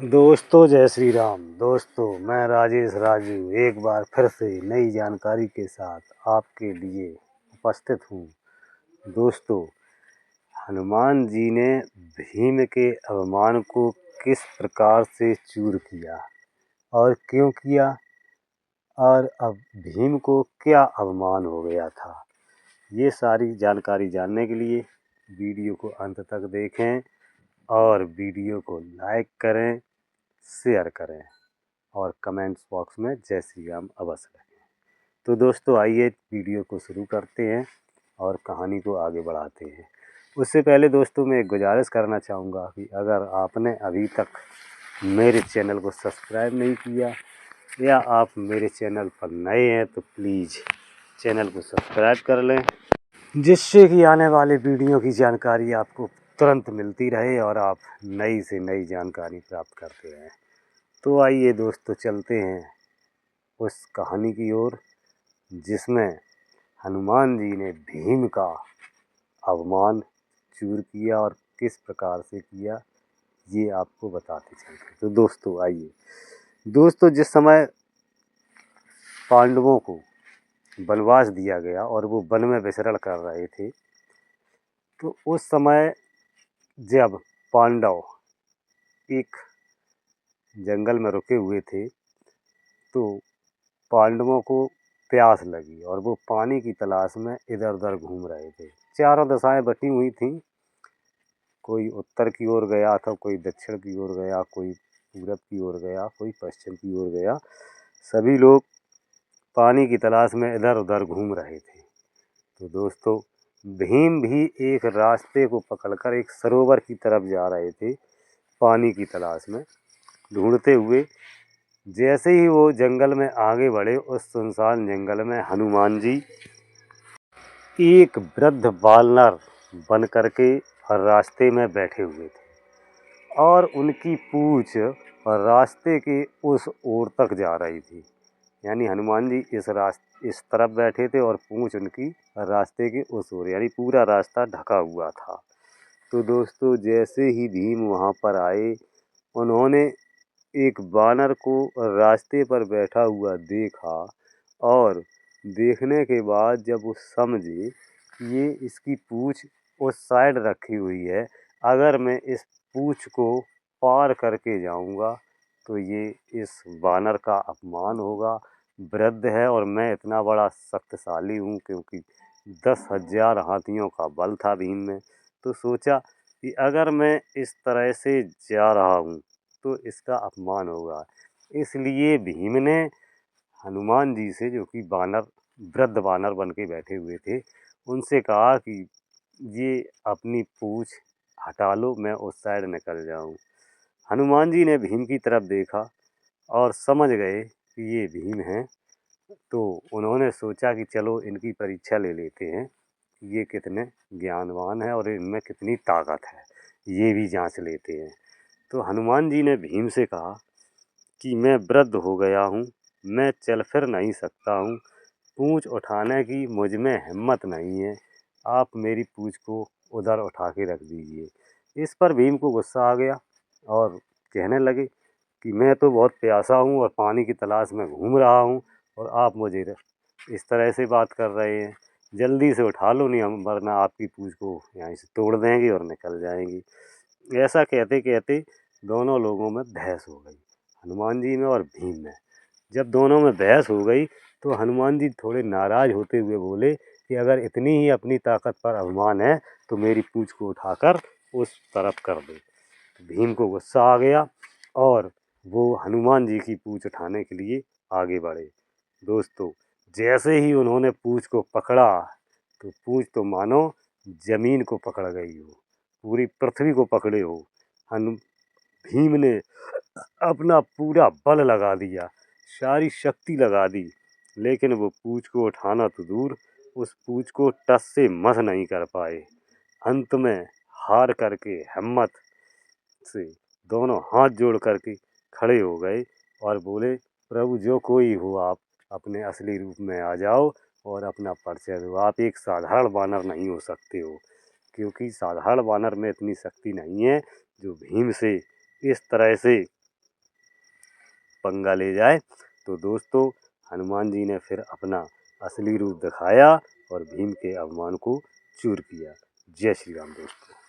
दोस्तों जय श्री राम। दोस्तों मैं राजेश राजू एक बार फिर से नई जानकारी के साथ आपके लिए उपस्थित हूँ। दोस्तों, हनुमान जी ने भीम के अभिमान को किस प्रकार से चूर किया और क्यों किया, और अब भीम को क्या अभिमान हो गया था, ये सारी जानकारी जानने के लिए वीडियो को अंत तक देखें और वीडियो को लाइक करें, शेयर करें और कमेंट्स बॉक्स में जय श्री राम अवश्य लिखें। तो दोस्तों आइए वीडियो को शुरू करते हैं और कहानी को आगे बढ़ाते हैं। उससे पहले दोस्तों मैं एक गुजारिश करना चाहूँगा कि अगर आपने अभी तक मेरे चैनल को सब्सक्राइब नहीं किया या आप मेरे चैनल पर नए हैं तो प्लीज़ चैनल को सब्सक्राइब कर लें, जिससे कि आने वाले वीडियो की जानकारी आपको तुरंत मिलती रहे और आप नई से नई जानकारी प्राप्त करते रहें। तो आइए दोस्तों चलते हैं उस कहानी की ओर जिसमें हनुमान जी ने भीम का अभिमान चूर किया और किस प्रकार से किया, ये आपको बताते चलते। तो दोस्तों आइए। दोस्तों, जिस समय पांडवों को वनवास दिया गया और वो वन में विचरण कर रहे थे, तो उस समय जब पांडव एक जंगल में रुके हुए थे तो पांडवों को प्यास लगी और वो पानी की तलाश में इधर उधर घूम रहे थे। चारों दिशाएं बटी हुई थीं, कोई उत्तर की ओर गया था, कोई दक्षिण की ओर गया, कोई पूरब की ओर गया, कोई पश्चिम की ओर गया। सभी लोग पानी की तलाश में इधर उधर घूम रहे थे। तो दोस्तों, भीम भी एक रास्ते को पकड़कर एक सरोवर की तरफ जा रहे थे पानी की तलाश में ढूंढते हुए। जैसे ही वो जंगल में आगे बढ़े, उस सुनसान जंगल में हनुमान जी एक वृद्ध बानर बन करके रास्ते में बैठे हुए थे और उनकी पूँछ रास्ते के उस ओर तक जा रही थी। यानी हनुमान जी इस तरफ बैठे थे और पूँछ उनकी रास्ते के उस ओर, यानी पूरा रास्ता ढका हुआ था। तो दोस्तों, जैसे ही भीम वहाँ पर आए, उन्होंने एक बानर को रास्ते पर बैठा हुआ देखा और देखने के बाद जब वो समझे कि ये इसकी पूँछ उस साइड रखी हुई है, अगर मैं इस पूँछ को पार करके जाऊंगा तो ये इस बानर का अपमान होगा। वृद्ध है और मैं इतना बड़ा शक्तिशाली हूँ, क्योंकि 10,000 हाथियों का बल था भीम में। तो सोचा कि अगर मैं इस तरह से जा रहा हूँ तो इसका अपमान होगा। इसलिए भीम ने हनुमान जी से, जो कि बानर वृद्ध बानर बन के बैठे हुए थे, उनसे कहा कि ये अपनी पूँछ हटा लो, मैं उस साइड निकल जाऊँ। हनुमान जी ने भीम की तरफ देखा और समझ गए कि ये भीम हैं। तो उन्होंने सोचा कि चलो इनकी परीक्षा ले लेते हैं, ये कितने ज्ञानवान हैं और इनमें कितनी ताकत है, ये भी जांच लेते हैं। तो हनुमान जी ने भीम से कहा कि मैं वृद्ध हो गया हूँ, मैं चल फिर नहीं सकता हूँ, पूँछ उठाने की मुझ में हिम्मत नहीं है, आप मेरी पूँछ को उधर उठा के रख दीजिए। इस पर भीम को गुस्सा आ गया और कहने लगे कि मैं तो बहुत प्यासा हूँ और पानी की तलाश में घूम रहा हूँ और आप मुझे इस तरह से बात कर रहे हैं, जल्दी से उठा लो, नहीं हम वरना आपकी पूँछ को यहाँ से तोड़ देंगे और निकल जाएंगी। ऐसा कहते कहते दोनों लोगों में बहस हो गई, हनुमान जी में और भीम में। जब दोनों में बहस हो गई तो हनुमान जी थोड़े नाराज़ होते हुए बोले कि अगर इतनी ही अपनी ताकत पर अभिमान है तो मेरी पूँछ को उठाकर उस तरफ कर दो। भीम को गुस्सा आ गया और वो हनुमान जी की पूँछ उठाने के लिए आगे बढ़े। दोस्तों, जैसे ही उन्होंने पूँछ को पकड़ा तो पूँछ तो मानो जमीन को पकड़ गई हो, पूरी पृथ्वी को पकड़े हो। हनु भीम ने अपना पूरा बल लगा दिया, सारी शक्ति लगा दी, लेकिन वो पूँछ को उठाना तो दूर, उस पूँछ को टस से मस नहीं कर पाए। अंत में हार करके हिम्मत से दोनों हाथ जोड़ करके खड़े हो गए और बोले, प्रभु जो कोई हो, आप अपने असली रूप में आ जाओ और अपना परिचय दो। आप एक साधारण बानर नहीं हो सकते हो, क्योंकि साधारण बानर में इतनी शक्ति नहीं है जो भीम से इस तरह से पंगा ले जाए। तो दोस्तों हनुमान जी ने फिर अपना असली रूप दिखाया और भीम के अभिमान को चूर किया। जय श्री राम दोस्तों।